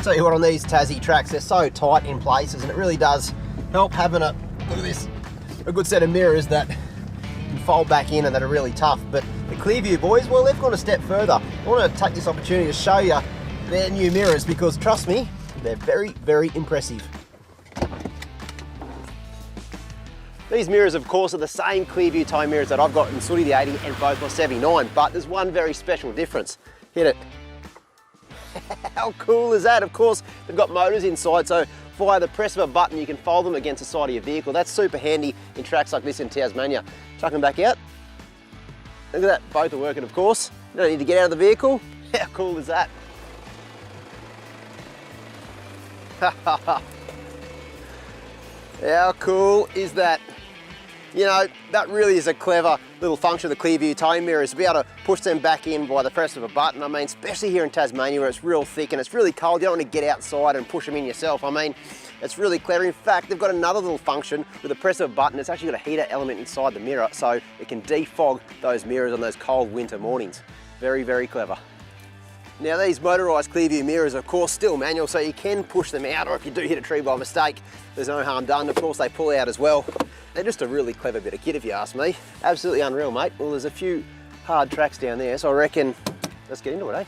tell you what, on these Tassie tracks, they're so tight in places, and it really does help having a, look at this, a good set of mirrors that can fold back in and that are really tough. But the Clearview boys, well, they've gone a step further. I want to take this opportunity to show you their new mirrors, because trust me, they're very, very impressive. These mirrors, of course, are the same Clearview Towing Mirrors that I've got in Sooty the 80 and both my 79, but there's one very special difference. Hit it. How cool is that? Of course, they've got motors inside, so via the press of a button, you can fold them against the side of your vehicle. That's super handy in tracks like this in Tasmania. Chuck them back out. Look at that, both are working, of course. You don't need to get out of the vehicle. How cool is that? How cool is that? You know, that really is a clever little function of the Clearview Towing Mirrors, to be able to push them back in by the press of a button. I mean, especially here in Tasmania where it's real thick and it's really cold, you don't want to get outside and push them in yourself. I mean, it's really clever. In fact, they've got another little function with the press of a button. It's actually got a heater element inside the mirror, so it can defog those mirrors on those cold winter mornings. Very, very clever. Now, these motorised Clearview mirrors are, of course, still manual, so you can push them out, or if you do hit a tree by mistake, there's no harm done. Of course, they pull out as well. They're just a really clever bit of kit, if you ask me. Absolutely unreal, mate. Well, there's a few hard tracks down there, so I reckon let's get into it, eh?